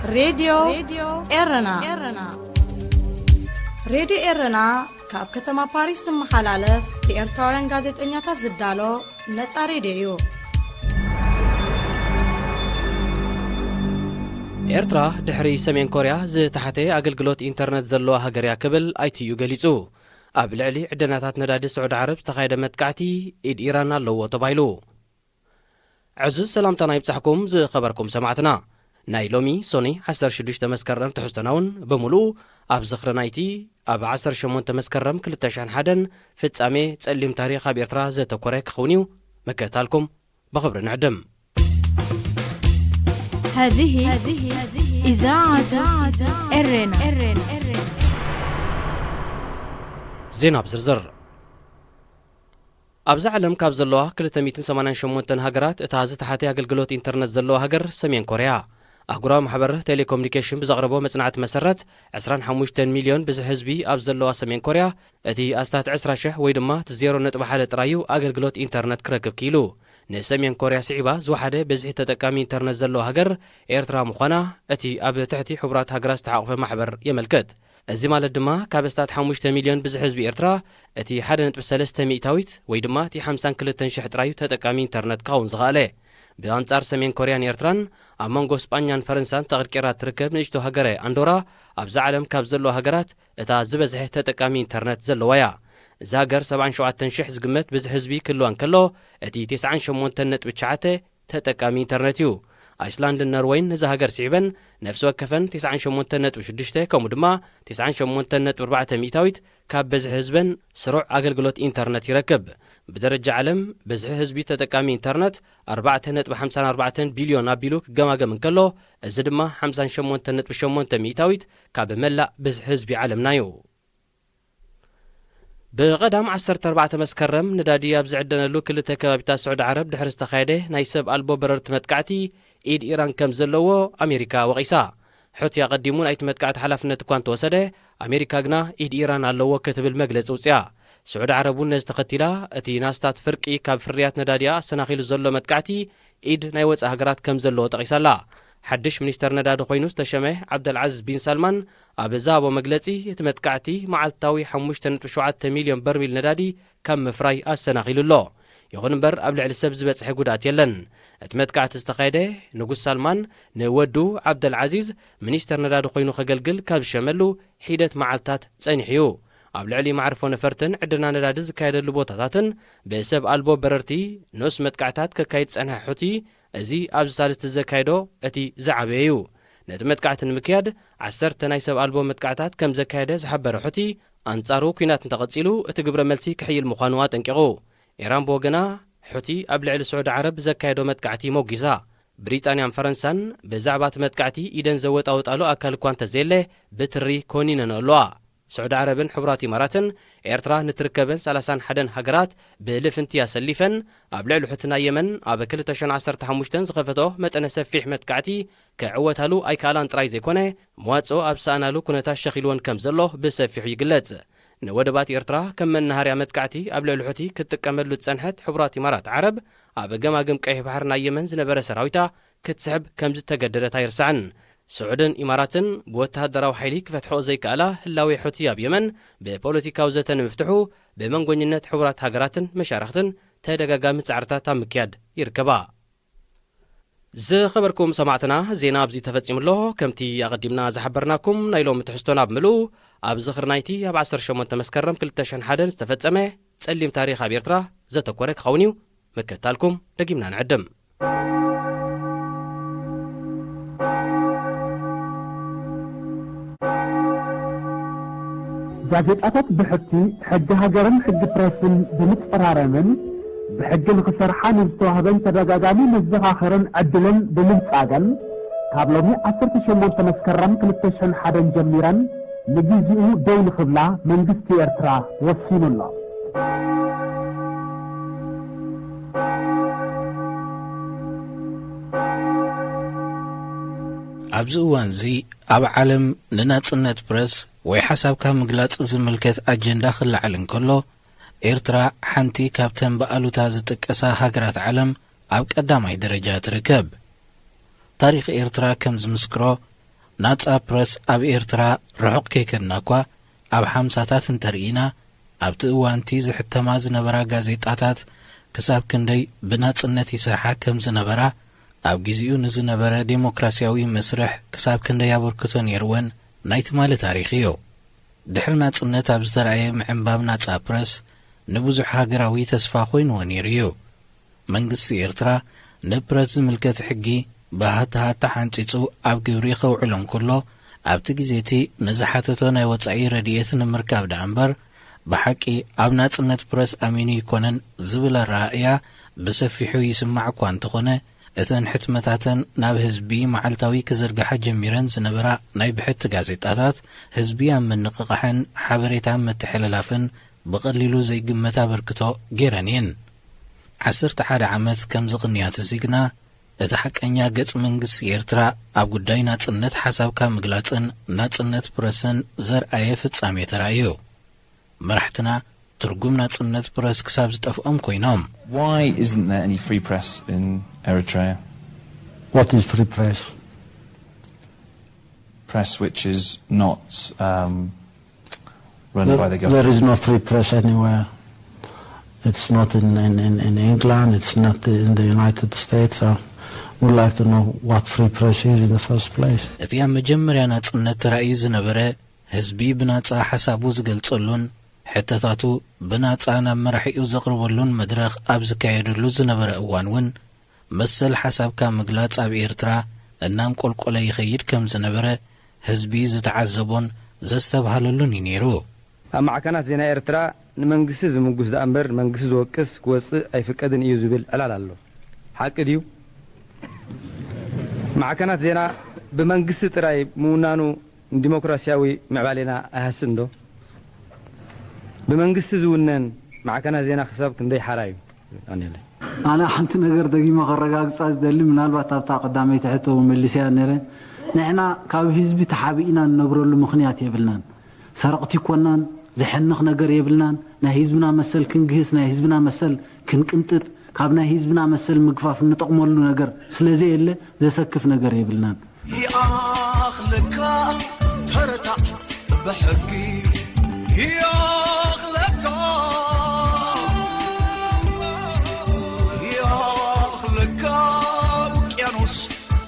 راديو إيرنا راديو إيرنا كاب كتما باريس محلالف لإرتوران غازت إنياتا زدالو نتا راديو ኤርትራ ድሕሪ ሰሜን ኮርያ ዝተሓተየ ኣገልግሎት ኢንተርነት ዘለዋ ሃገርያ ክብል ኣይቲዩ ገሊጹ ኣብ ልዕሊ ዕድናታት ነዳዲ ስዑድ ዓረብ ዝተኻየደ መጥቃዕቲ ኢድ ኢራን ኣለዎ ተባሂሉ ዕዙዝ ሰላምታ ናይ ብጻሕኩም ዝኸበርኩም ሰማዕትና ናይ ሎሚ ሶኒ 16 መስከረም ትሕዝቶናውን በሙሉእ ኣብ ዝኽሪ ናይቲ ኣብ 18 መስከረም 2001 ፍጻሜ ጸሊም ታሪኽ ኣብ ኤርትራ ዘተኮረ ክኸውን እዩ መከታልኩም ብኽብሪ ንዕድም هذه إذاعة إرنا ዜና ብዝርዝር ኣብዚ ዓለም ካብ ዘለዋ 288 ሃገራት እታ ዝተሓተየ ኣገልግሎት ኢንተርነት ዘለዋ ሃገር ሰሜን ኮርያ ኣህጉራዊ ማሕበር ቴሌኮሙኒኬሽን ብዘቕረቦ መጽናዕቲ መሰረት 25 ሚልዮን ብዝሕ ህዝቢ ኣብ ዘለዋ ሰሜን ኮርያ እቲ ኣስታት 20,000 ወይ ድማ 0.1 ጥራዩ ኣገልግሎት ኢንተርነት ክረክብ ኪኢሉ ንሰሜን ኮርያ ስዒባ ዝወሓደ በዝሒ ተጠቃሚ ኢንተርነት ዘለዎ ሃገር ኤርትራ ምዃና እቲ ኣብ ትሕቲ ሕቡራት ሃገራት ዝተሓቆፈ ማሕበር የመልክት እዚ ማለት ድማ ካብ ኣስታት 5 ሚልዮን ብዝሕ ህዝቢ ኤርትራ እቲ 1.3 ሚእታዊት ወይ ድማ እቲ 52,000 ጥራዩ ተጠቃሚ ኢንተርነት ክኸውን ዝኽኣለ ብኣንጻር ሰሜን ኮርያን ኤርትራን ኣብ መንጎ ስጳኛን ፈረንሳን ተቐርቂራ ትርከብ ንእሽቶ ሃገረ ኣንዶራ ኣብዛ ዓለም ካብ ዘለዋ ሃገራት እታ ዝበዝሐ ተጠቃሚ ኢንተርነት ዘለዋ እያ እዚ ሃገር 77,000 ዝግመት ብዝሕ ህዝቢ ክህልዋ እንከሎ እቲ 98.9 ተጠቃሚ ኢንተርነት እዩ ኣይስላንድን ኖርዌይን ነዚ ሃገር ስዒበን ነፍሲ ወከፈን 98.6 ከምኡ ድማ 98.4 ሚእታዊት ካብ በዝሒ ህዝበን ስሩዕ ኣገልግሎት ኢንተርነት ይረክብ ብደረጃ ዓለም በዝሒ ህዝቢ ተጠቃሚ ኢንተርነት 4.54 ቢልዮን ኣቢሉ ክገማገም እንከሎ እዚ ድማ 58.8 ሚእታዊት ካብ መላእ በዝሒ ህዝቢ ዓለምና እዩ ብቐዳም 14 መስከረም ነዳዲ ኣብ ዝዕደነሉ ክልተ ከባቢታት ስዑድ ዓረብ ድሕሪ ዝተኻየደ ናይ ሰብ ኣልቦ በረርቲ መጥቃዕቲ ኢድ ኢራን ከም ዘለዎ ኣሜሪካ ወቒሳ ሕቲ ኣቐዲሙ ናይቲ መጥቃዕቲ ሓላፍነት እኳ እንተወሰደ ኣሜሪካ ግና ኢድ ኢራን ኣለዎ ክትብል መግለፂ ውፅያ ስዑድ ዓረብ እውን ነዚ ተኸቲላ እቲ ናስታት ፍርቂ ካብ ፍርያት ነዳድያ ኣሰናኺሉ ዘሎ መጥቃዕቲ ኢድ ናይ ወፃኢ ሃገራት ከም ዘለዎ ጠቒሳላ ሓድሽ ሚኒስተር ነዳዲ ኮይኑ ዝተሸመ ዓብደልዓዚዝ ቢን ሳልማን ኣብ ዛቦ መግለጺ እቲ መጥቃዕቲ መዓልታዊ 5.7 ሚልዮን በርሚል ነዳዲ ካብ ምፍራይ ኣሰናኺሉሎ ይኹን እምበር ኣብ ልዕሊ ሰብ ዝበፅሐ ጉድኣት የለን እቲ መጥቃዕቲ ዝተኻየደ ንጉስ ሳልማን ንወዱ ዓብደልዓዚዝ ሚኒስተር ነዳዲ ኮይኑ ከገልግል ካብ ዝሸመሉ ሒደት መዓልትታት ጸኒሕ እዩ ኣብ ልዕሊ ማዕርፎ ነፈርትን ዕድና ነዳዲ ዝካየደሉ ቦታታትን ብሰብ ኣልቦ በረርቲ ንኡስ መጥቃዕታት ከካይድ ጸንሐ ሕቲ እዚ ኣብ ሳልስቲ ዘካይዶ እቲ ዝዓበየ እዩ ነቲ መጥቃዕቲ ንምክያድ 10 ናይ ሰብ ኣልቦ መጥቃዕታት ከም ዘካየደ ዝሓበረ ሕቲ ኣንጻሩ ኩናት እንተቐጺሉ እቲ ግብረ መልሲ ክሕይል ምዃኑ ኣጠንቂቑ ኢራን ብወገና ሕቲ ኣብ ልዕሊ ስዑድ ዓረብ ዘካየዶ መጥቃዕቲ ሞጊሳ ብሪጣንያን ፈረንሳን ብዛዕባ እቲ መጥቃዕቲ ኢደን ዘወጣወጣሉ ኣካል እኳ እንተዘየለ ብትሪ ኮኒነን ኣለዋ ስዑድ ዓረብን ሕቡራት ኢማራትን ኤርትራ ንትርከበን 31 ሃገራት ብልፍንቲ ኣሰሊፈን ኣብ ልዕሊ ሕትና የመን ኣብ 2015 ዝኸፈቶ መጠነ ሰፊሕ መጥቃዕቲ ክዕወታሉ ኣይከኣላን ጥራይ ዘይኮነ መዋፅኦ ኣብ ሰኣናሉ ኩነታት ሸኺልዎን ከም ዘሎ ብሰፊሑ ይግለጽ ንወደባት ኤርትራ ከም መናሃርያ መጥቃዕቲ ኣብ ልዕሊ ሕቲ ክትጥቀመሉ ዝጸንሐት ሕቡራት ኢማራት ዓረብ ኣብ ገማግም ቀይሕ ባሕር ናይ የመን ዝነበረ ሰራዊታ ክትስሕብ ከም ዝተገደደት ኣይርስዓን ስዑድን ኢማራትን ብወተሃደራዊ ሓይሊ ክፈትሕኦ ዘይከኣላ ህላዊ ሕቲ ኣብ የመን ብፖለቲካዊ ዘተ ንምፍትሑ ብመንጎኝነት ሕቡራት ሃገራትን መሻርክትን ተደጋጋሚ ጻዕርታት ኣብ ምክያድ ይርከባ ዝኸበርኩም ሰማዕትና ዜና ኣብዚ ተፈጺሙሎ ከምቲ ኣቐዲምና ዝሓበርናኩም ናይ ሎሚ ትሕዝቶና ብምሉእ ኣብ ዝኽሪ ናይቲ ኣብ 18 መስከረም 2001 ዝተፈጸመ ጸሊም ታሪኽ ኣብ ኤርትራ ዘተኮረ ክኸውን እዩ መከታልኩም ደጊምና ንዕድም ጋዜጣታት ብሕቲ ሕጊ ሃገርን ሕጊ ፕሬስን ብምፅራረምን ብሕጊ ንክሰርሓ ንዝተዋህበን ተደጋጋሚ መዘኻኸርን ዕድልን ብምንጻገን ካብ ሎሚ 18 መስከረም 2001 ጀሚረን ንግዚኡ ደው ንኽብላ መንግስቲ ኤርትራ ወሲኑሎ ኣብዚ እዋን እዚ ኣብ ዓለም ንናጽነት ፕረስ ወይ ሓሳብካ ምግላጽ ዝምልከት ኣጀንዳ ክለዓል እንከሎ ኤርትራ ሓንቲ ካብተን በኣሉታ ዝጥቀሳ ሃገራት ዓለም ኣብ ቀዳማይ ደረጃ ትርከብ ታሪኽ ኤርትራ ከም ዝምስክሮ ናጻ ፕረስ ኣብ ኤርትራ ርሑቕ ከይከድና እኳ ኣብ 50ታት እንተርኢና ኣብቲ እዋንቲ ዝሕተማ ዝነበራ ጋዜጣታት ክሳብ ክንደይ ብናጽነት ይሰርሓ ከም ዝነበራ ኣብ ጊዜኡ ንዝነበረ ዴሞክራሲያዊ መስርሕ ክሳብ ክንደይ ኣበርክቶ ነይርወን ናይ ትማሊ ታሪኽ እዩ። ድሕሪ ናጽነት ኣብ ዝተረኣየ ምዕንባብ ናጻ ፕረስ ንብዙሕ ሃገራዊ ተስፋ ኮይኑዎ ነይሩ እዩ። መንግስቲ ኤርትራ ንፕረስ ዝምልከት ሕጊ ብሃታሃታ ሓንፂፁ ኣብ ግብሪ ኸውዕሎም ከሎ ኣብቲ ግዜቲ ንዝሓተቶ ናይ ወጻኢ ረድኤት ንምርካብ ዳ እምበር ብሓቂ ኣብ ናጽነት ፕረስ ኣሚኑ ይኮነን ዝብል ኣረኣእያ ብሰፊሑ ይስማዕ እኳ እንተኾነ እተን ሕትመታተን ናብ ህዝቢ መዓልታዊ ክዝርግሓ ጀሚረን ዝነበራ ናይ ብሕቲ ጋዜጣታት ህዝቢ ኣብ ምንቅቓሕን ሓበሬታ ምትሕልላፍን ብቐሊሉ ዘይግመት ኣበርክቶ ገይረን እየን። 11 ዓመት ከም ዝቕንያት እዚግና እቲ ሓቀኛ ገጽ መንግስቲ ኤርትራ ኣብ ጉዳይ ናጽነት ሓሳብካ ምግላጽን ናጽነት ፕረስን ዘርአየ ፍጻሜ ተራእዩ። መራሕትና ትርጉም ናጽነት ፕረስ ክሳብ ዝጠፍኦም ኮይኖም Why isn't there any free press in Eritrea? What is free press? Press which is not run by the government. There is no free press anywhere. It's not in England, it's not in the United States. So we'd like to know what free press is in the first place. እቲ ኣብ መጀመርያ ናጽነት ተራእዩ ዝነበረ ህዝቢ ብናጻ ሓሳቡ ዝገልጸሉን ሕተታቱ ብናጻ ናብ መራሒኡ ዘቕርበሉን መድረኽ ኣብ ዝካየደሉ ዝነበረ እዋን እውን መሰል ሓሳብካ ምግላጽ ኣብ ኤርትራ እናም ቆልቆለ ይኸይድ ከም ዝነበረ ህዝቢ ዝተዓዘቦን ዘስተብሃለሉን እዩ ነይሩ። ኣብ ማዕከናት ዜና ኤርትራ ንመንግስቲ ዝምጉስ ዳእምበር መንግስቲ ዝወቅስ ክወፅእ ኣይፍቀድን እዩ ዝብል ዕላል ኣሎ። ሓቂ ድዩ? ማዕከናት ዜና ብመንግስቲ ጥራይ ምውናኑ ዲሞክራሲያዊ ምዕባሌና ኣይሃስን ዶ? بمنجست زونن معكنا زينا خساب كندي حرايو أنا حنت نجر دقيمة خرجات صاد دليل من البعض تبع قدامي تحته ومليسيا نرى نحنا كحزب تحابينا نجرو المخنيات يبلنا سرقتي كونان زحنخ نجر يبلنا نهيزبنا مسل كنجهس نهيزبنا مسل كنكنتر كابنا هيزبنا مسل مقفاف نتقمل له نجر سلزي إلا زي سكف نجر يبلنا يا أخلك ترتع بحقي يا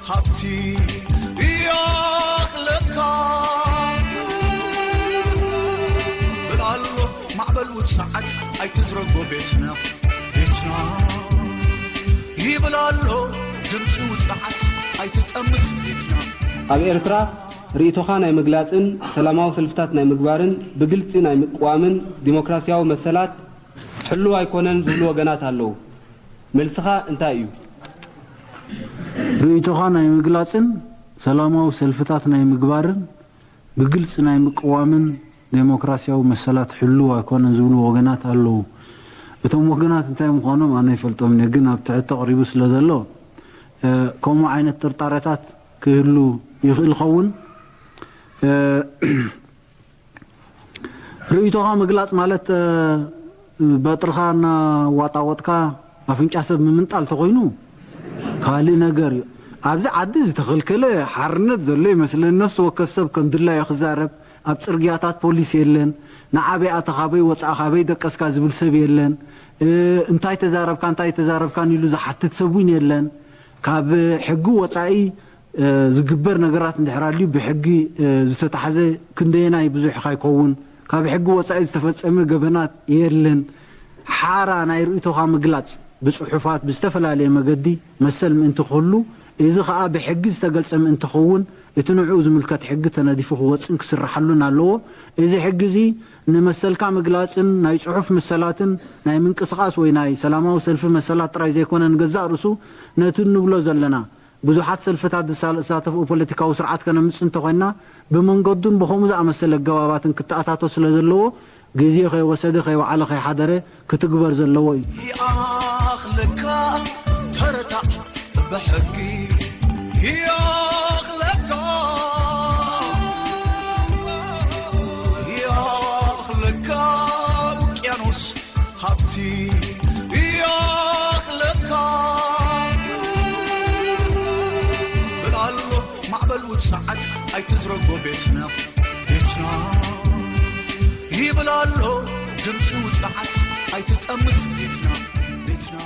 حبتي بيخلقك بالعلو معبل وتسعت اي تزرقوا بيتنا يبلالو دمس وتسعت اي تتأمت بيتنا ኣብ ኤርትራ ርእቶኻ ናይ ምግላጽን ሰላማዊ ሰልፍታት ናይ ምግባርን ብግልጽ ናይ ምቋምን ዲሞክራሲያዊ መሰላት ሕሉ ኣይኮነን ዝብሉ ወገናት ኣለዉ። መልስኻ እንታይ እዩ? ርእቶኻ ናይ ምግላጽን ሰላማዊ ሰልፍታት ናይ ምግባርን ብግልጽ ናይ ምቋምን ዲሞክራሲያዊ መሰላት ሕሉ ኣይኮነን ዝብሉ ወገናት ኣለዉ። እቶም ወገናት እንታይ ምዃኖም ኣነ ይፈልጦም ግን ኣብ ትሕቲ ቀሪቡ ስለ ዘሎ ከምኡ ዓይነት ጥርጣሬታት ክህሉ ይኽእል ኸውን ርእቶኻ ምግላጽ ማለት በጥርኻና ዋጣወጥካ ኣፍንጫ ሰብ ምምንጣል ተኾይኑ ካልእ ነገር እዩ። ኣብዚ ዓዲ ዝተኸልከለ ሓርነት ዘሎ ይመስለኒ ነፍሲ ወከፍ ሰብ ከም ድላዮ ክዛረብ ኣብ ጽርግያታት ፖሊስ የለን ንዓበይ ኣተኻበይ ወጻእኻበይ ደቀስካ ዝብል ሰብ የለን እንታይ ተዛረብካን ኢሉ ዝሓትት ሰብ እውን የለን ካብ ሕጊ ወጻኢ ዝግበር ነገራት እንድሕራልዩ ብሕጊ ዝተታሕዘ ክንደየናይ ብዙሕ ኣይከውን ካብ ሕጊ ወጻኢ ዝተፈጸመ ገበናት የለን ሓራ ናይ ርእቶኻ ምግላጽ بصحفات بستفلالي مجدي مسل من تخلو إذا خا بحج استجلس من تخون يتنعوز ملكات حج تناديفه واتن كسر حلنا له إذا حجزي نمسل كام جلاسن ناي صحف مسلاتن ناي من قصاص ويناي سلامة وسلف مسلات رأي زي كون نجزاء رسو نتنو بلو زلنا بزحات سلفتات ساتف وبوليتيكا وسرعات كنا مسن تغنى بمنقدون بخمز أمسل الجوابات كتأتات وسلزلو جزيه خي وسده خي وعلى خي حدره كتكبر زلوي يا أخلك ترتع بحقي يا أخلك وكيانوس حبتي يا أخلك بالعلو معبل وتسعت ساعات أي تزرقوا بيتنا بيتنا يبلالو دمسو ساعات أي تتأمت بيتنا بيتنا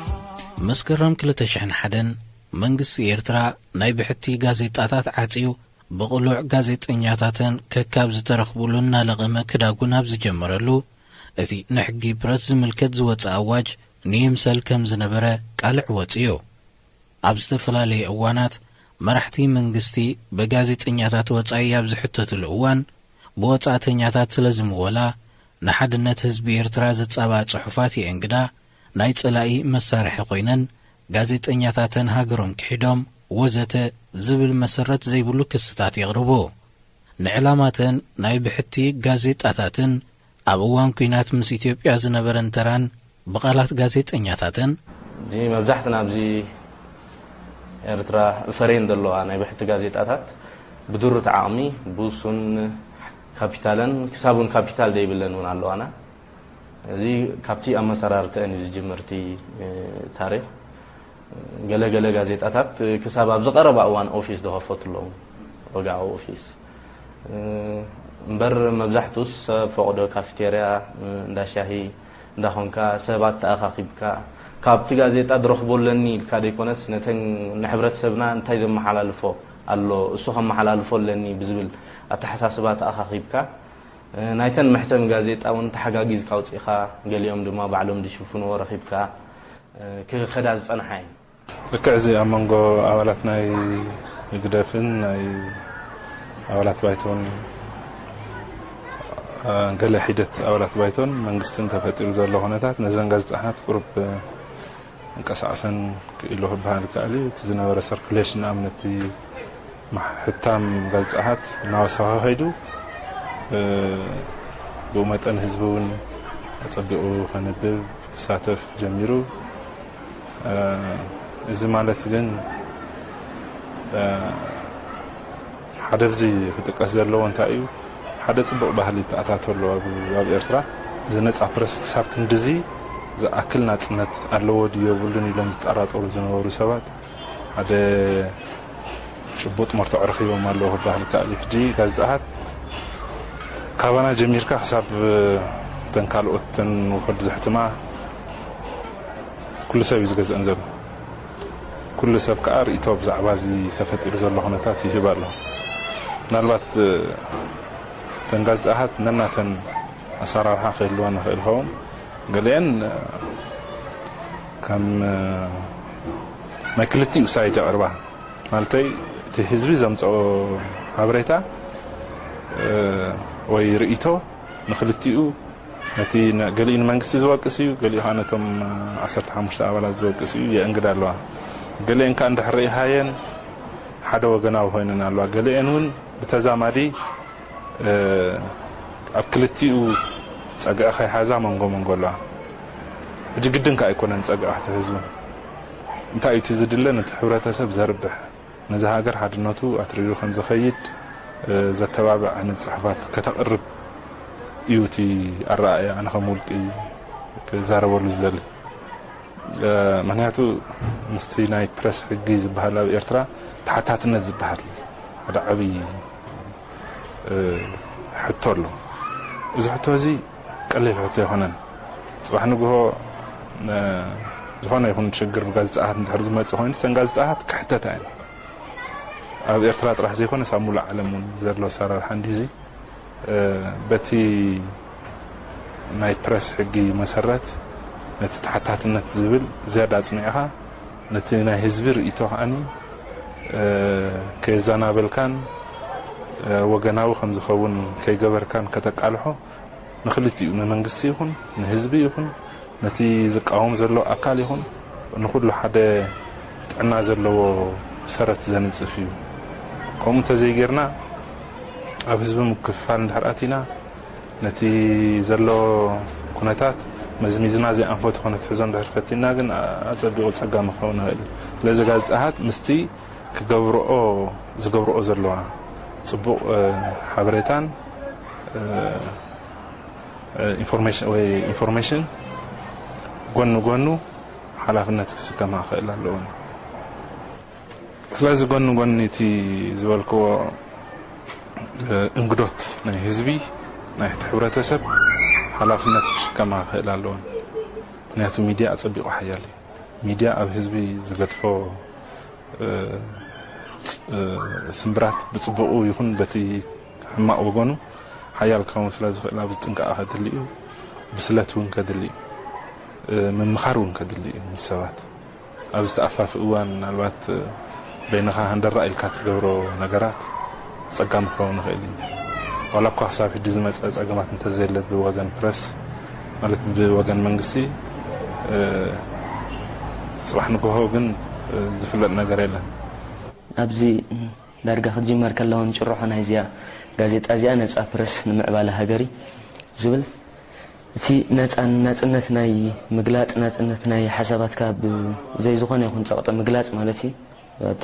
مسكرم كلتشحن حدن منقس إيرترا نايبحتي غازيطاتات عاتيو بقلوع غازيطنياتاتن ككاب ترخبولنا لغمه كداغون ابز جمرلو اذي نحقي برز ملكت زوص اواج نيمسل كم زنبره قالع وصيو ابز تفلالي اوانات مرحتي منغستي بغازيطنياتات وصاي ابز حتت الاوان بوصاتنياتات سلازم ولا نحدنت حزب إيرترا زصابا صحفاتي انغدا ناي صلاي مسارح قوينن غازيطنياتاتن هاغروم كحيدوم وزته زبل مسرت زيبلو كستات يغربو نعلاماتن ناي بحتي غازيطاتاتن ابوان كينات مس ኢትዮጵያ ዝነበረን ተራን بقالات ጋዜጠኛታትን دي مبزحتنا بزي ኤርትራ فرين دلو ناي بحتي ጋዜጣታት بدور تعامي بوسون كابيتالن كسابون كابيتال دي بلنون አለዋና እዚ ካፕቲ አመሰራርተን ዝጅምርቲ ታሪክ ገለገለ ጋዜጣታት ክሳብ ኣብ ዝቀረበ እዋን ኦፊስ ደኸፈትሎም ወጋው ኦፊስ እምበር መብዛሕቱስ ፈቅዶ ካፍቴሪያ እንዳሻሂ እንዳኾንካ ሰባት ተኣኻኺብካ ካብቲ ጋዜጣ ድረኽቦለኒ ኢልካ ደይኮነስ ነተን ንሕብረተሰብና እንታይ ዘመሓላልፎ ኣሎ እሱ ከመሓላልፎለኒ ብዝብል ኣተሓሳስባ ተኣኻኺብካ ናይተን መሕተም ጋዜጣ እውን ተሓጋጊዝካ ውፅኢኻ ገሊኦም ድማ ባዕሎም ድሽፍንዎ ረኺብካ ክኸዳ ዝፀንሓ እዩ ልክዕ እዚ ኣብ መንጎ ኣባላት ናይ ግደፍን ናይ ኣባላት ባይቶን ገለ ሒደት ኣባላት ባይቶን መንግስትን ተፈጢሩ ዘሎ ኩነታት ነዘን ጋዜጣታት ቁርብ እንቀሳቀሰን ክኢሉ ክበሃል ይከኣል እዩ እቲ ዝነበረ ሰርኩሌሽን ኣብነቲ ሕታም ጋዜጣታት እናወሰኸ ኸይዱ ብኡ መጠን ህዝቢ እውን ኣፀቢቑ ከንብብ ክሳተፍ ጀሚሩ እዚ ማለት ግን ሓደ ብዚ ክጥቀስ ዘለዎ እንታይ እዩ ሓደ ጽቡቕ ባህሊ ተኣታተሎ ኣብ ኤርትራ ዝነጻ ፕረስ ክሳብ ክንድዚ ዝኣክል ናጽነት ኣለዎ ድዮ የብሉን ኢሎም ዝጠራጠሩ ዝነበሩ ሰባት ሓደ ጭቡጥ መርትዖ ረኺቦም ኣለዎ ክበሃል ይከኣል እዩ ሕጂ ጋዜጣታት ካባና ጀሚርካ ክሳብ ተን ካልኦትን ውሕድ ዝሕትማ ኩሉ ሰብ እዩ ዝገዝአን ዘሎ ኩሉ ሰብ ከዓ ርእቶ ብዛዕባ እዚ ተፈጢሩ ዘሎ ኩነታት ይህብ ኣሎ ምናልባት ተን ጋዜጣታት ነናተን ኣሰራርሓ ክህልወን ንኽእል ኸውን ገሊአን ከም ናይ ክልቲኡ ሳይድ የቕርባ ማለተይ እቲ ህዝቢ ዘምፅኦ ሓበሬታ ወይ ርእቶ ንክልቲኡ ነቲ ገሊኡ ንመንግስቲ ዝወቅስ እዩ ገሊኡ ከዓ ነቶም 15 ኣባላት ዝወቅስ እዩ የእንግዳ ኣለዋ ገሊአን ከዓ እንድሕር ርኢሃየን ሓደ ወገናዊ ኮይነን ኣለዋ ገሊአን እውን ብተዛማዲ ኣብ ክልቲኡ ፀግዐ ከይሓዛ መንጎ መንጎ ኣለዋ ሕጂ ግድን ከዓ ኣይኮነን ፀግዐ ህዝቡ እንታይ እዩ እቲ ዝድለ ነቲ ሕብረተሰብ ዘርብሕ ነዚ ሃገር ሓድነቱ ኣትሪሩ ከም ዝኸይድ ዘተባብዕ ዓይነት ፅሑፋት ከተቕርብ እዩ እቲ ኣረኣእያ ኣነ ከም ውልቂ ክዛረበሉ ዝደሊ ምክንያቱ ምስቲ ናይ ፕረስ ሕጊ ዝበሃል ኣብ ኤርትራ ተሓታትነት ዝበሃል ሓደ ዓብይ ሕቶ ኣሎ እዚ ሕቶ እዚ ቀሊል ሕቶ ኣይኮነን ፅባሕ ንግሆ ዝኾነ ይኹን ሽግር ብጋዜጣታት እንድሕር ዝመፅእ ኮይኑ ተን ጋዜጣታት ክሕተታ እየን ኣብ ኤርትራ ጥራሕ ዘይኮነስ ኣብ ሙሉእ ዓለም እውን ዘሎ ኣሰራርሓ እንዲሁ እዚ በቲ ናይ ፕረስ ሕጊ መሰረት ነቲ ተሓታትነት ዝብል ዝያዳ ኣፅኒዕኻ ነቲ ናይ ህዝቢ ርእቶ ከዓኒ ከየዘናበልካን ወገናዊ ከም ዝኸውን ከይገበርካን ከተቃልሖ ንክልቲኡ ንመንግስቲ ይኹን ንህዝቢ ይኹን ነቲ ዝቃወም ዘሎ ኣካል ይኹን ንኩሉ ሓደ ጥዕና ዘለዎ ሰረት ዘንፅፍ እዩ ከምኡ እንተዘይጌርና ኣብ ህዝቢ ምክፍፋል እንድሕር ኣቲና ነቲ ዘሎ ኩነታት መዝሚዝና ዘይኣንፈቱ ኮነ ትሕዞ እንድሕር ፈቲና ግን ኣፀቢቑ ፀጋም ክኸውን ይኽእል ስለዚ ጋዜጣታት ምስቲ ዝገብርኦ ዘለዋ ጽቡቕ ሓበሬታን ኢንፎርሜሽን ጎኑ ሓላፍነት ክስከማ ክእል ኣለዎ ስለዚ ጎኒ እቲ ዝበልክዎ እንግዶት ናይ ህዝቢ ናይ ሕብረተሰብ ሓላፍነት ከማ ክእል ኣለዎ ምክንያቱ ሚድያ ኣጸቢቑ ሓያል ሚድያ ኣብ ህዝቢ ዝገድፎ ስምብራት ብጽቡቕ ይኹን በቲ ሕማቕ ወገኑ ሓያል ክኸውን ስለ ዝኽእል ኣብ ጥንቃቐ ከድሊ እዩ ብስለት እውን ከድሊ ምምኻር እውን ከድሊ እዩ ምስ ሰባት ኣብ ዝተኣፋፍ እዋን ምናልባት በይንኻ ሃንደራ ኢልካ ትገብሮ ነገራት ጸጋም ክኸውን ይኽእል እዩ ዋላ እኳ ክሳብ ሕጂ ዝመፀ ጸገማት እንተዘየለ ብወገን ፕረስ ማለት ብወገን መንግስቲ ጽባሕ ንግሆ ግን ዝፍለጥ ነገር የለን ኣብዚ ዳርጋ ክትጅመር ከለውን ጭርሖ ናይ እዚኣ ጋዜጣ እዚኣ ነፃ ፕረስ ንምዕባለ ሃገሪ ዝብል እቲ ናጽነት ናይ ምግላጽ ናጽነት ናይ ሓሳባትካ ብዘይ ዝኾነ ይኹን ጸቕጠ ምግላጽ ማለት እዩ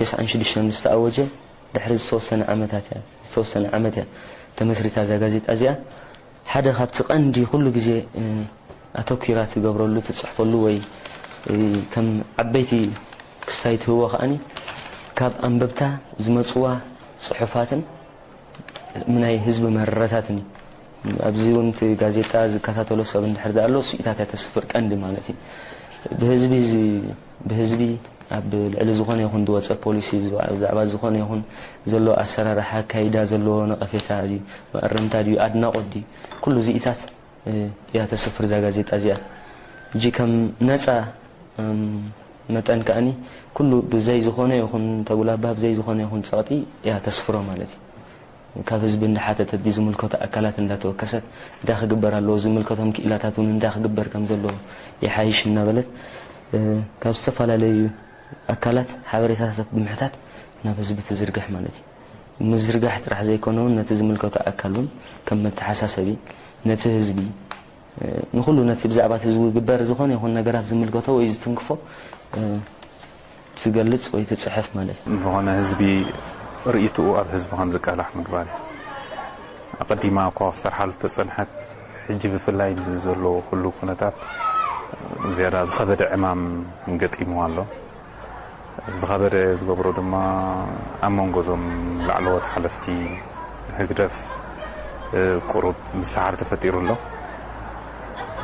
96 ዝተኣወጀ ድሕሪ ዝተወሰነ ዓመት እያ ተመስሪታ እዛ ጋዜጣ እዚኣ ሓደ ካብቲ ቀንዲ ኩሉ ግዜ ኣተኪራ ትገብረሉ ትጽሕፈሉ ወይ ከም ዓበይቲ ክስታይ ትህቦ ከኣኒ ካብ ኣንበብታ ዝመጽዋ ጽሑፋትን ምናይ ህዝቢ መረረታትን ኣብዚ እውን እቲ ጋዜጣ ዝከታተሎ ሰብ እንድሕር ኣሎ ስኢታት ተስፍር ቀንዲ ማለት እዩ ብህዝቢ ኣብ ልዕሊ ዝኾነ ይኹን ዝወፀ ፖሊሲ ብዛዕባ ዝኾነ ይኹን ዘሎ ኣሰራርሓ ካይዳ ዘሎ ነቐፌታ እዩ መእረምታ ድዩ ኣድናቆት ድዩ ኩሉ ዚኢታት እያ ተስፍር እዛ ጋዜጣ እዚኣ እጂ ከም ነፃ መጠን ከኣኒ ኩሉ ብዘይ ዝኾነ ይኹን ተጉላባ ብዘይ ዝኾነ ይኹን ጸቕጢ እያ ተስፍሮ ማለት እዩ ካብ ህዝቢ እንዳሓተተት ዲ ዝምልከቶ ኣካላት እንዳተወከሰት እንታይ ክግበር ኣለዎ ዝምልከቶም ክኢላታት እውን እንታይ ክግበር ከም ዘለዎ ይሓይሽ እናበለት ካብ ዝተፈላለዩ ኣካላት ሓበሬታታት ብምሕታት ናብ ህዝቢ ትዝርግሕ ማለት እዩ ምዝርጋሕ ጥራሕ ዘይኮነውን ነቲ ዝምልከቶ ኣካሉን ከም መተሓሳሰቢ ነቲ ህዝቢ ንኹሉ ነቲ ብዛዕባ ህዝቢ ግበር ዝኾነ ይኹን ነገራት ዝምልከቶ ወይ ዝትንክፎ ትገልጽ ወይ ትጽሕፍ ማለት እዩ ዝኾነ ህዝቢ ርእይቱኡ ኣብ ህዝቢ ከም ዝቀላሕ ምግባር ኣቀዲማ እኳ ሰርሓሉ ተጸንሐት ሕጂ ብፍላይ ዘሎ ኩሉ ኩነታት ዝያዳ ዝኸበደ ዕማም ገጢሙ ኣሎ ዝኸበደ ዝገብሮ ድማ ኣብ መንጎዞም ላዕለዎት ሓለፍቲ ህግደፍ ቁሩብ ምሳሓብ ተፈጢሩ ኣሎ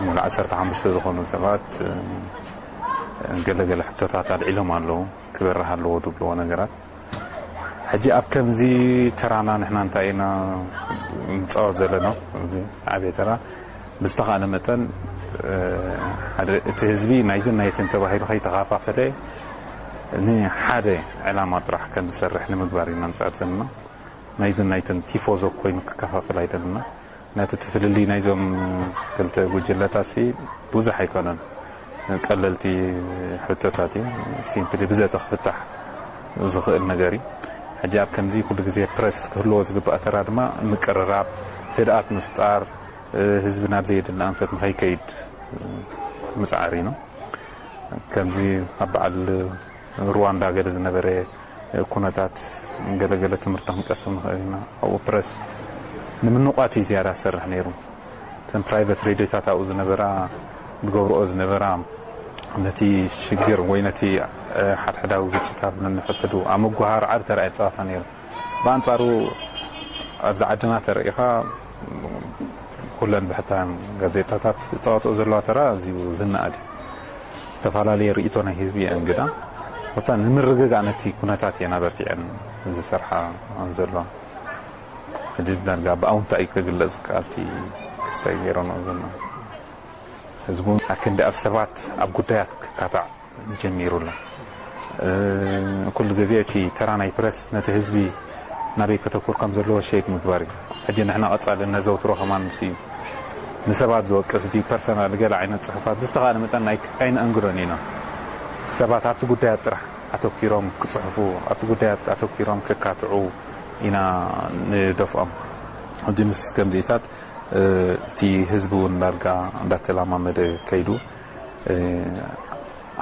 ሙሉእ 15 ዝኾኑ ሰባት ገለገለ ሕቶታት ኣልዒሎም ኣለዉ ክበርህ ኣለዎ ድብልዎ ነገራት ሕጂ ኣብ ከምዚ ተራና ንሕና እንታይ ኢና ንፃወት ዘለና ዓብዪ ተራ ብዝተኻእለ መጠን እቲ ህዝቢ ናይዝን ናይትን ተባሂሉ ከይተኸፋፈለ ንሓደ ዕላማ ጥራሕ ከም ዝሰርሕ ንምግባር ኢና ንፅአት ዘለና ናይዝን ናይትን ቲፎዞ ኮይኑ ክከፋፈል ኣይደለና ናቲ ትፍልሊ ናይዞም ክልተ ጉጅለታት ብዙሕ ኣይኮነን ቀለልቲ ሕቶታት እዩ ሲምፕሊ ብዘተ ክፍታሕ ዝኽእል ነገር እዩ ሕጂ ኣብ ከምዚ ኩሉ ግዜ ፕረስ ክህልዎ ዝግባእ ተራ ድማ ምቅርራብ ህድኣት ምፍጣር ህዝቢ ናብ ዘየድሊ ኣንፈት ንኸይከይድ ምፅዓር ኢና ከምዚ ኣብ በዓል ሩዋንዳ ገለ ዝነበረ ኩነታት ገለገለ ትምህርቲ ክንቀስም ንኽእል ኢና ኣብኡ ፕረስ ንምንቋት እዩ ዝያዳ ዝሰርሕ ነይሩ እተን ፕራይቬት ሬድዮታት ኣብኡ ዝነበራ ዝገብርኦ ዝነበራ ነቲ ሽግር ወይ ነቲ ሓድሕዳዊ ግጭታት ንሕድሕዱ ኣብ ምጉሃር ዓብ ተራእየ ፀዋታ ነይሩ ብኣንጻሩ ኣብዚ ዓድና ተርእኻ ኩለን ብሕታን ጋዜጣታት ዝፀዋትኦ ዘለዋ ተራ ኣዝዩ ዝነኣድ ዝተፈላለየ ርእይቶ ናይ ህዝቢ እየን እንግዳ ወታ ንምርግጋእ ነቲ ኩነታት እየን ኣበርቲዐን ዝሰርሓ ዘለዋ ሕጂ ዳርጋ ብኣውንታ እዩ ክግለጽ ዝከኣልቲ ክስታይ ገይሮኖ ዘለና ህዝቡ ክንዲ ኣብ ሰባት ኣብ ጉዳያት ክካታዕ ጀሚሩላ ኩሉ ግዜ እቲ ተራ ናይ ፕረስ ነቲ ህዝቢ ናበይ ከተኩር ከም ዘለዎ ሸይድ ምግባር እዩ ሕጂ ንሕና ቀጻሊ ነዘውትሮ ከማን ምስ እዩ ንሰባት ዝወቅስ እቲ ፐርሰናል ገለ ዓይነት ፅሑፋት ብዝተኻእለ መጠን ኣይንአንግዶን ኢና ሰባት ኣብቲ ጉዳያት ጥራሕ ኣተኪሮም ክፅሕፉ ኣብቲ ጉዳያት ኣተኪሮም ክካትዑ ኢና ንደፍኦም ሕጂ ምስ ከምዚታት እቲ ህዝቢ እውን ዳርጋ እንዳተለማመደ ከይዱ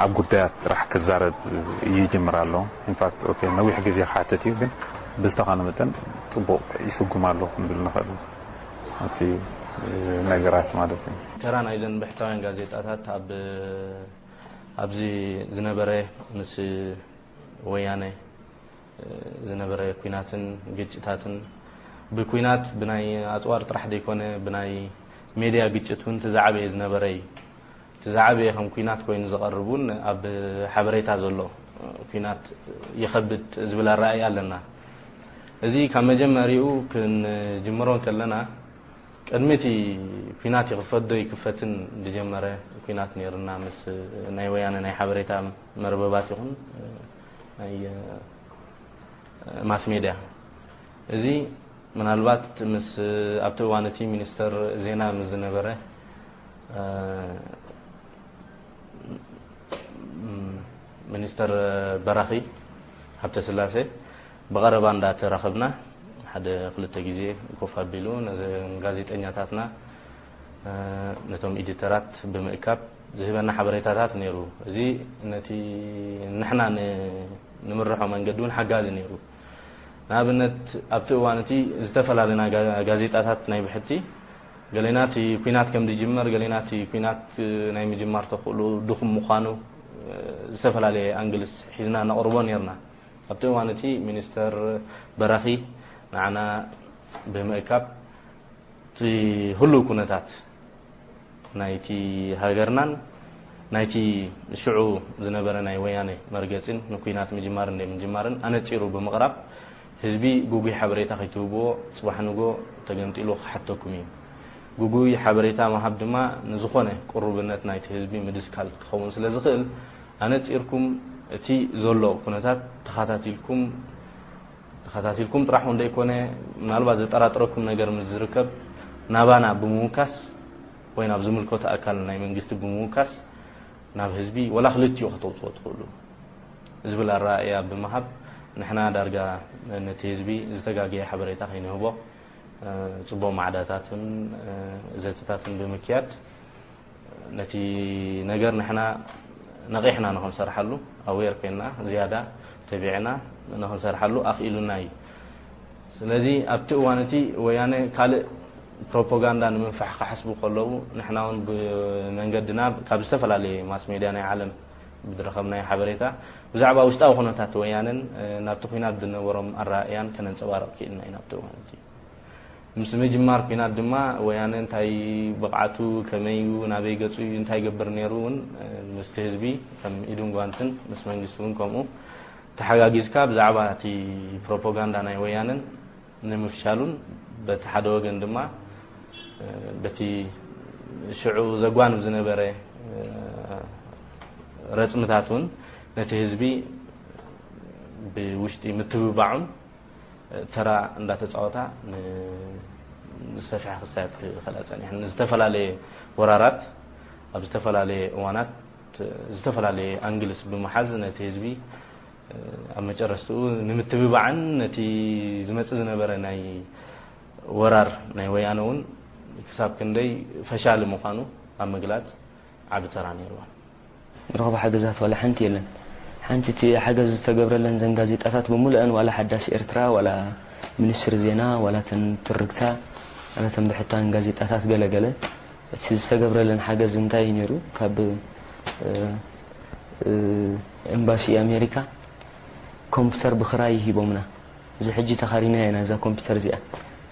ኣብ ጉዳያት ጥራሕ ክዛረብ ይጅምር ኣሎ ኢንፋክት ኦኬ ነዊሕ ግዜ ክሓትት እዩ ግን ብዝተኻነ መጠን ፅቡቕ ይስጉም ኣሎ ክንብል ንኽእል እቲ ነገራት ማለት እዩ ተራ ናይዘን ብሕታውያን ጋዜጣታት ኣብዚ ዝነበረ ምስ ወያነ ዝነበረ ኩናትን ግጭታትን ብኩናት ብናይ ኣጽዋር ጥራሕ ደይኮነ ብናይ ሜድያ ግጭቱን ተዛዕበየ ዝነበረ እዩ ተዛዕበየ ከም ኩናት ኮይኑ ዝቐርቡን ኣብ ሓበሬታ ዘሎ ኩናት ይኸብድ ዝብል ኣረኣይ ኣለና እዚ ካብ መጀመሪኡ ክንጅምሮ ከለና ቅድሚቲ ኩናት ይኽፈት ይክፈትን ዝጀመረ ኩናት ነይርና ምስ ናይ ወያነ ናይ ሓበሬታ መርበባት ይኹን ናይ ማስ ሜድያ እዚ ምናልባት ምስ ኣብቲ እዋንቲ ሚኒስተር ዜና ምስ ዝነበረ ሚኒስተር በራኺ ሃብተ ስላሴ ብቐረባ እንዳተራኸብና ሓደ ክልተ ግዜ ኮፍ ኣቢሉ ጋዜጠኛታትና ነቶም ኤዲተራት ብምእካብ ዝህበና ሓበሬታታት ነይሩ እዚ ነቲ ንሕና ንምርሖ መንገዲ እውን ሓጋዚ ነይሩ ንኣብነት ኣብቲ እዋንቲ ዝተፈላለዩና ጋዜጣታት ናይ ብሕቲ ገሌናቲ ኩናት ከም ዝጅመር ገሌናቲ ኩናት ናይ ምጅማር ተኽእሉ ድኹም ምዃኑ ዝተፈላለየ ኣንግልስ ሒዝና ነቕርቦ ነርና ኣብቲ እዋንቲ ሚኒስተር በራኺ ንዓና ብምእካብ እቲ ህሉው ኩነታት ናይቲ ሃገርናን ናይቲ ሽዑ ዝነበረ ናይ ወያነ መርገፅን ንኩናት ምጅማርን ምጅማርን ኣነፂሩ ብምቕራብ ህዝቢ ጉጉይ ሓበሬታ ከይትህብዎ ጽባሕ ንጎ ተገንጢሉ ክሓተኩም እዩ ጉጉይ ሓበሬታ መሃብ ድማ ንዝኾነ ቁርብነት ናይቲ ህዝቢ ምድስካል ክኸውን ስለ ዝኽእል ኣነፂርኩም እቲ ዘሎ ኩነታት ተኸታቲልኩም ጥራሕ እንደይኮነ ምናልባት ዝጠራጥረኩም ነገር ምስ ዝርከብ ናባና ብምውካስ ወይ ናብ ዝምልከቶ ኣካል ናይ መንግስቲ ብምውካስ ናብ ህዝቢ ወላ ክልቲኡ ከተውፅኦ ትኽእሉ ዝብል ኣረኣእያ ብምሃብ ንሕና ዳርጋ ነቲ ህዝቢ ዝተጋገየ ሓበሬታ ከይንህቦ ጽቡቕ ማዕዳታትን ዘትታትን ብምክያድ ነቲ ነገር ንሕና ነቂሕና ንኽንሰርሓሉ ኣዌር ኮይና ዝያዳ ተቢዕና ንኽንሰርሓሉ ኣኽኢሉና እዩ ስለዚ ኣብቲ እዋንቲ ወያነ ካልእ ፕሮፓጋንዳ ንምንፋሕ ክሓስቡ ከለዉ ንሕና እውን ብመንገድና ካብ ዝተፈላለየ ማስ ሜድያ ናይ ዓለም ብዝረኸብናዮ ሓበሬታ ብዛዕባ ውሽጣዊ ኩነታት ወያነን ናብቲ ኩናት ዝነበሮም ኣረኣእያን ከነንፀባርቕ ክኢልና ኢና ኣብቲ እዋንቲ ምስ ምጅማር ኩናት ድማ ወያነ እንታይ ብቕዓቱ ከመዩ ናበይ ገፁ እንታይ ይገብር ነይሩ እውን ምስቲ ህዝቢ ከም ኢዱን ጓንትን ምስ መንግስቲ እውን ከምኡ ተሓጋጊዝካ ብዛዕባ እቲ ፕሮፓጋንዳ ናይ ወያነን ንምፍሻሉን በቲ ሓደ ወገን ድማ በቲ ሽዑ ዘጓንብ ዝነበረ ረፅምታት እውን ነቲ ህዝቢ ብውሽጢ ምትብባዑን ተራ እንዳተፃወታ ንሰፊሕ ክሳብ ክኸላፀን ይሕን ዝተፈላለየ ወራራት ኣብ ዝተፈላለየ እዋናት ዝተፈላለየ ኣንግልስ ብምሓዝ ነቲ ህዝቢ ኣብ መጨረስትኡ ንምትብባዕን ነቲ ዝመፅእ ዝነበረ ናይ ወራር ናይ ወያነ እውን ክሳብ ክንደይ ፈሻሊ ምዃኑ ኣብ ምግላፅ ዓብ ተራ ነይርዋ ረኸባ ሓገዛት ዋላ ሓንቲ የለን ሓንቲ እቲ ሓገዝ ዝተገብረለን ዘን ጋዜጣታት ብምሉአን ዋላ ሓዳሲ ኤርትራ ዋላ ሚኒስትር ዜና ዋላ ተን ትርክታ ዋላ ተን ብሕታን ጋዜጣታት ገለገለ እቲ ዝተገብረለን ሓገዝ እንታይ ነይሩ ካብ ኤምባሲ ኣሜሪካ ኮምፒተር ብክራይ ሂቦምና እዚ ሕጂ ተኻሪና ኢና እዛ ኮምፒተር እዚኣ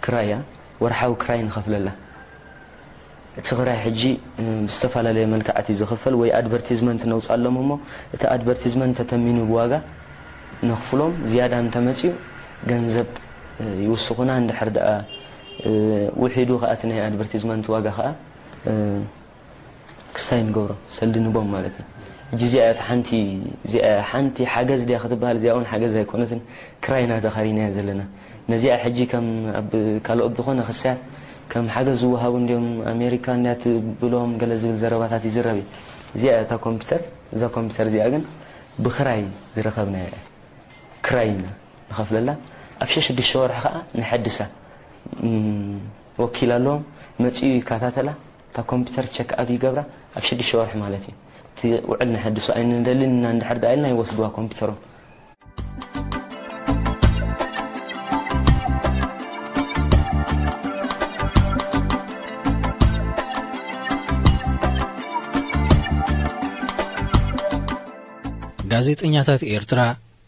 ክራያ ወርሓዊ ክራይ ንኸፍለላ እቲ ክራይ ሕጂ ብዝተፈላለየ መልክዓት እዩ ዝኽፈል ወይ ኣድቨርቲዝመንት ነውፃሎም እሞ እቲ ኣድቨርቲዝመንት ተተሚኑ ብዋጋ ነኽፍሎም ዝያዳ እንተመፅኡ ገንዘብ ይውስኹና እንድሕር ደኣ ውሒዱ ከዓ እቲ ናይ ኣድቨርቲዝመንት ዋጋ ከዓ ክስታይ ንገብሮ ሰልድንቦም ማለት እዩ ሕጂ እዚኣ ሓንቲ ሓገዝ ድያ ክትበሃል እዚኣ እውን ሓገዝ ኣይኮነትን ክራይና ተኻሪናያ ዘለና ነዚኣ ሕጂ ከም ኣብ ካልኦት ዝኾነ ክሳያት ከም ሓገዝ ዝወሃቡ እንዲኦም ኣሜሪካ እንዲያት ብሎም ገለ ዝብል ዘረባታት ይዝረብ እዚኣ እታ ኮምፒተር እዛ ኮምፒተር እዚኣ ግን ብክራይ ዝረኸብናያ ክራይ ንኸፍለላ ኣብ 6 ወርሒ ከዓ ንሐድሳ ወኪል ኣለዎም መፂኡ ይከታተላ እታ ኮምፒተር ቸክ ኣብ ይገብራ ኣብ 6 ወርሒ ማለት እዩ እቲ ውዕል ንሐድሶ ኣይንደልልና እንድሕር ዳ ኢልና ይወስድዋ ኮምፒተሮም ጋዜጠኛታት ኤርትራ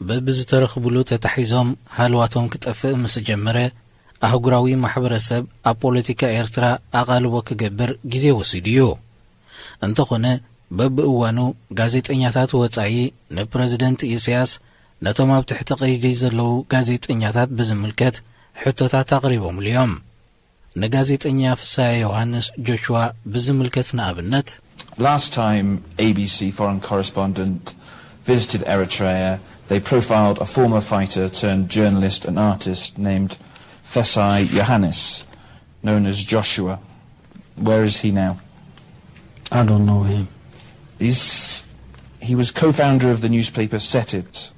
በብዝተረኽብሉ ተታሒዞም ሃልዋቶም ክጠፍእ ምስ ጀመረ ኣህጉራዊ ማሕበረሰብ ኣብ ፖለቲካ ኤርትራ ኣቓልቦ ክገብር ግዜ ወሲዱ እዩ እንተኾነ በብእዋኑ ጋዜጠኛታት ወጻኢ ንፕረዚደንት ኢሳያስ ነቶም ኣብ ትሕቲ ቀይዲ ዘለዉ ጋዜጠኛታት ብዝምልከት ሕቶታት ኣቕሪቦም እዮም ንጋዜጠኛ ፍሳሐ ዮሃንስ ጆሹዋ ብዝምልከት ንኣብነት Last time ABC foreign correspondent visited Eritrea, they profiled a former fighter turned journalist and artist named Fesai Yohannes, known as Joshua. Where is he now? I don't know him. He was co-founder of the newspaper Setit,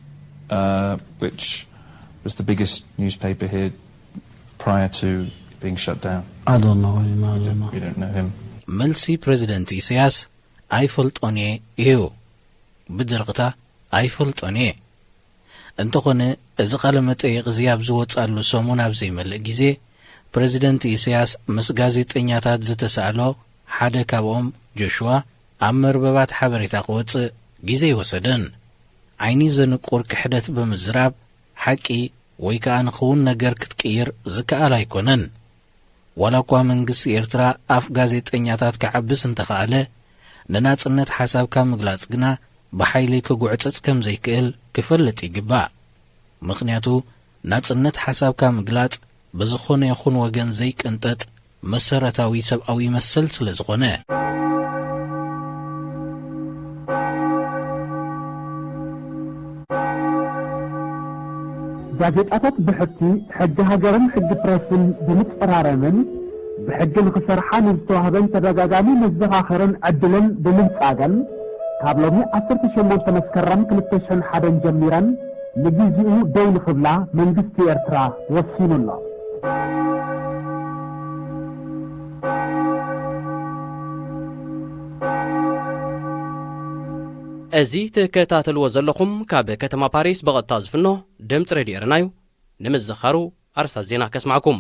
which was the biggest newspaper here prior to being shut down. I don't know him. You don't know him. መልሲ ፕሬዚደንት ኢሳያስ ኣይፈልጦን እዩ ብድርቕታ ኣይፈልጦን እንተኾነ እዚ ቃለ መጠይቕ እዚ ኣብ ዝወጻሉ ሰሙን ኣብ ዘይመልእ ግዜ ፕሬዚደንት ኢሳያስ ምስ ጋዜጠኛታት ዝተሳእሎ ሓደ ካብኦም ጆሹዋ ኣብ መርበባት ሓበሬታ ክወፅእ ግዜ ይወሰደን ዓይኒ ዘንቁር ክሕደት ብምዝራብ ሓቂ ወይ ከዓ ንኽውን ነገር ክትቅይር ዝከኣል ኣይኮነን ዋላ እኳ መንግስቲ ኤርትራ ኣፍ ጋዜጠኛታት ክዓብስ እንተኸኣለ ንናጽነት ሓሳብካ ምግላጽ ግና ብሓይሊ ክጉዕፀጽ ከም ዘይክእል ክፈልጥ ይግባእ ምኽንያቱ ናጽነት ሓሳብካ ምግላጽ ብዝኾነ ይኹን ወገን ዘይቅንጠጥ መሰረታዊ ሰብኣዊ መሰል ስለ ዝኾነ ጋዜጣታት ብሕቲ ሕጊ ሃገርን ሕጊ ፕረስን ብምፅራረምን ብሕጊ ንክሰርሓ ንዝተዋህበን ተደጋጋሚ መዘኻኸርን ዕድልን ብምንጻገን ካብ ሎሚ 18 መስከረም 2001 ጀሚረን ንግዚኡ ደው ንኽብላ መንግስቲ ኤርትራ ወሲኑ ኣሎ እዚ ተከታተልዎ ዘለኹም ካብ ከተማ ፓሪስ በቐጥታ ዝፍኖ ድምፂ ሬድዮ ኤርናዩ ንምዝኻሩ ኣርሳት ዜና ከስማዕኩም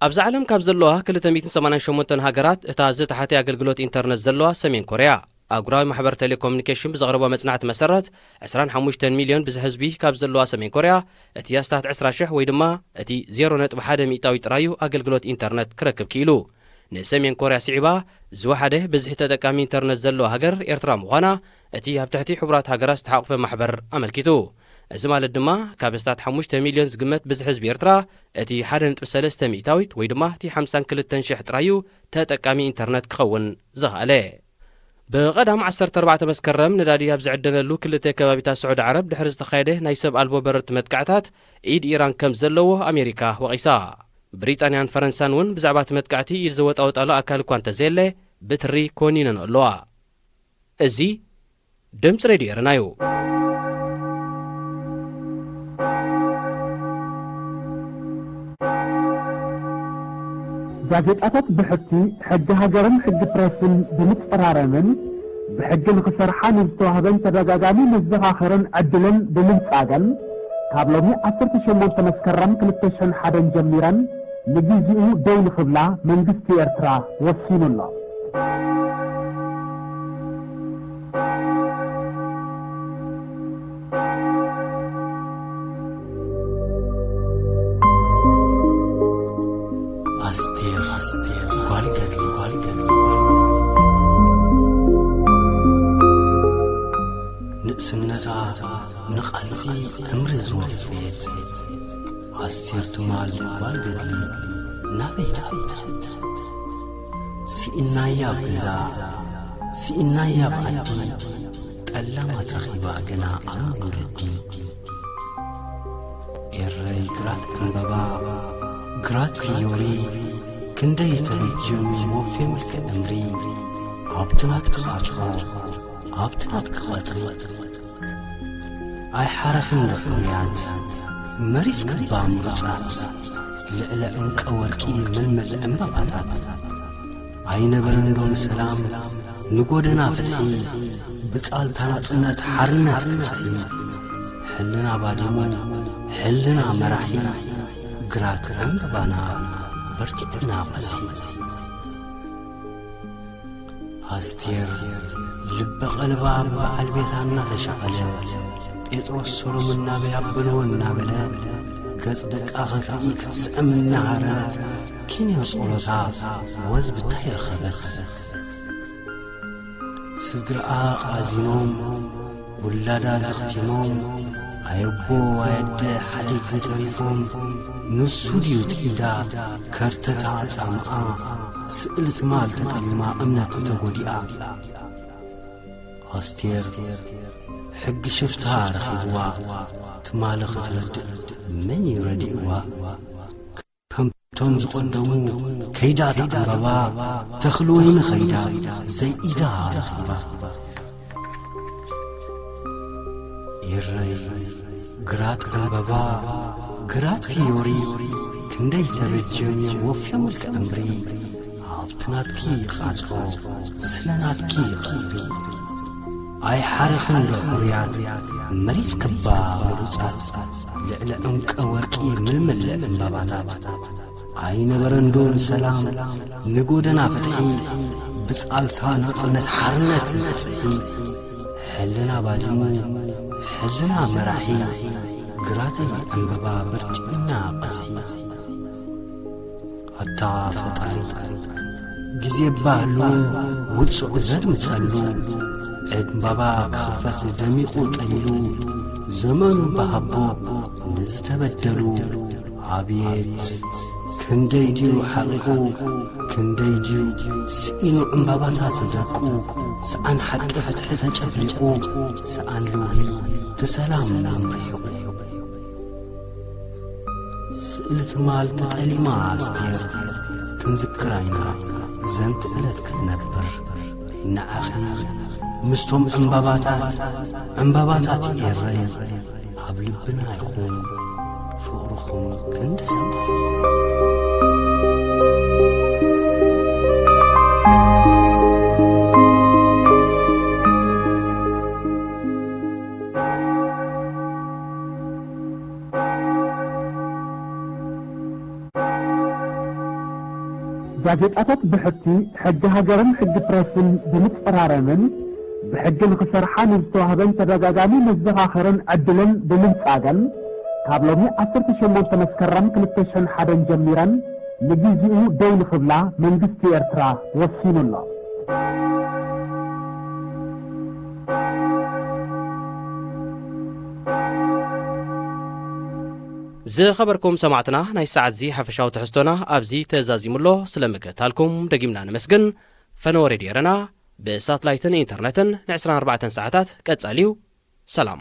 ኣብዚ ዓለም ካብ ዘለዋ 288 ሃገራት እታ ዝተሓተ ኣገልግሎት ኢንተርነት ዘለዋ ሰሜን ኮርያ ኣጉራዊ ማሕበር ቴሌኮሙኒኬሽን ብዘቕረቦ መጽናዕቲ መሰረት 25 ሚልዮን ብዝሕዝቢ ካብ ዘለዋ ሰሜን ኮርያ እቲ ኣስታት 20,000 ወይ ድማ እቲ 0.1 ሚእታዊ ጥራዩ ኣገልግሎት ኢንተርነት ክረክብ ክኢሉ ንሰሜን ኮርያ ስዒባ ዝወሓደ ብዝሒ ተጠቃሚ ኢንተርነት ዘለዎ ሃገር ኤርትራ ምዃና እቲ ኣብ ትሕቲ ሕቡራት ሃገራት ዝተሓቑፈ ማሕበር ኣመልኪቱ እዚ ማለት ድማ ካብ እስታት 5 ሚልዮን ዝግመት ብዝሕዝቢ ኤርትራ እቲ 1.3 ሚእታዊት ወይ ድማ እቲ 52,000 ጥራዩ ተጠቃሚ ኢንተርነት ክኸውን ዝኽኣለ ብቐዳም 14 መስከረም ነዳዲ ኣብ ዝዕደነሉ ክልተ ከባቢታት ስዑድ ዓረብ ድሕሪ ዝተኻየደ ናይ ሰብ ኣልቦ በረርቲ መጥቃዕታት ኢድ ኢራን ከም ዘለዎ ኣሜሪካ ወቒሳ ብሪጣንያን ፈረንሳን እውን ብዛዕባ እቲ መጥቃዕቲ ኢድ ዘወጣወጣሉ ኣካል እኳ እንተዘየለ ብትሪ ኮኒነን ኣለዋ እዚ ድምፂ ሬድዮ ኤርናዩ ጋዜጣታት ብሕቲ ሕጊ ሃገርን ሕጊ ፕረስን ብምፅራረምን ብሕጊ ንክሰርሓ ንዝተዋህበን ተደጋጋሚ መዘኻኸርን ዕድልን ብምንጻገን ካብ ሎሚ 18 መስከረም 2001 ጀሚረን ንግዚኡ ደው ንኽብላ መንግስቲ ኤርትራ ወሲኑ ኣሎ አስቴር ጓልገድሊ ንእስነታ ንቓልሲ እምሪ ዝወፍት አስቴር ትማል ጓልገድሊ ናበይታ ሲኢናያ ብዛ ሲኢናያ ብዓዲ ጠላማ ትረኺባ ገና ኣብ መንገዲ ኤረይ ግራት ዕንበባ ግራት ክዮሪ ክንደይ ተበጅም ወፌ ምልክዕ እምሪ ኣብትናት ክቓጭሖ ኣብትናት ክቐጥሪ ኣይሓረኽን ንሕርያት መሪስ ክባ ምሩፃት ልዕለ ዕንቀ ወርቂ ምልምል ዕምበባታት ኣይነበረን ዶን ሰላም ንጐደና ፍትሒ ብጻልታ ናጽነት ሓርነት ክጽሒ ሕልና ባዲሙ ሕልና መራሒ ግራት ዕምበባና በርቲዕና ቐሲ አስቴር ልበ ቐልባ በዓል ቤታ እናተሻቐለ ጴጥሮስ ሶሎሞን ናበይ ኣበልዎ እናበለ ገጽ ደቃ ኸፍርኢ ክትስዕምና ሃረት ኪንዮ ጸሎታ ወዝብታይ ረኸበት ስድራኣ ቃዚኖም ውላዳ ዘኽቲሞም ኣየቦ ኣየደ ሓደግ ተሪፎም ንሱ ድዩ ትኢዳ ከርተታ ጻምዓ ስእሊ ትማል ተጠሊማ እምነቱ ተጐዲኣ ኣስቴር ሕጊ ሽፍታ ረኺብዋ ትማለ ኽትረድእ መን ይረዲእዋ ከምቶም ዝቖደሙ ከይዳ ተቐንበባ ተኽሊ ወይኒ ኸይዳ ዘይኢዳ ረኺባ ይረይ ግራት ቀንበባ ግራት ኺዮሪ ክንደይ ተበጀኝ ወፍዮም ልከ እምሪ ኣብትናትኪ ኻጽፎ ስለናትኪ ኸዝሪ ኣይ ሓረኽን ለሑርያት መሪጽ ክባ ምሩጻት ልዕሊ ዕንቀ ወርቂ ምልምል እምባባታት ኣይነበረንዶን ሰላም ንጐደና ፍትሒ ብጻልታ ናጽነት ሓርነት መጽሒ ሕልና ባዲሙ ሕልና መራሒ ግራተይ ዕንበባ ብርጭና ቐጽሒ ኣታ ፈጣሪ ጊዜ ባህሉ ውፅዑ ዘድምጸሉ ዕንበባ ክኽፈት ደሚቑ ጠሊሉ ዘመኑ ባሃቦ ንዝተበደሉ ኣብየት ክንደይ ድዩ ሓቂቑ ክንደይ ድዩ ስኢኑ ዕምባባታት ደቁ ሰኣን ሓቂ ፍትሒ ተጨፍሊቁ ሰኣን ልውሂ ትሰላም ናምርሒቑ ስእሊ ትማል ተጠሊማ ኣስቴር ክንዝክራይና ዘንቲ ዕለት ክትነብር ንዓኺ ምስቶም ዕምባባታት የረይ ኣብ ልብና ይኹን ፍቕርኹም ክንድሰምስ ጋዜጣታት ብሕቲ ሕጊ ሃገርን ሕጊ ፕረስን ብምትፈራረምን ብሕጊ ንኽሰርሓ ንዝተዋህበን ተደጋጋሚ መዘኻኸርን ዕድልን ብምንጻገን ካብ ሎሚ 18 መስከረም 2001 ጀሚረን ንግዚኡ ደው ንኽብላ መንግስቲ ኤርትራ ወሲኑ ኣሎ ዝኸበርኩም ሰማዕትና ናይ ሰዓት ዚ ሓፈሻዊ ትሕዝቶና ኣብዚ ተዛዚሙሎ ስለምክታልኩም ደጊምና ንመስግን ፈነወ ሬድዮ ረና ብሳትላይትን ኢንተርነትን ን24 ሰዓታት ቀጻልዩ ሰላም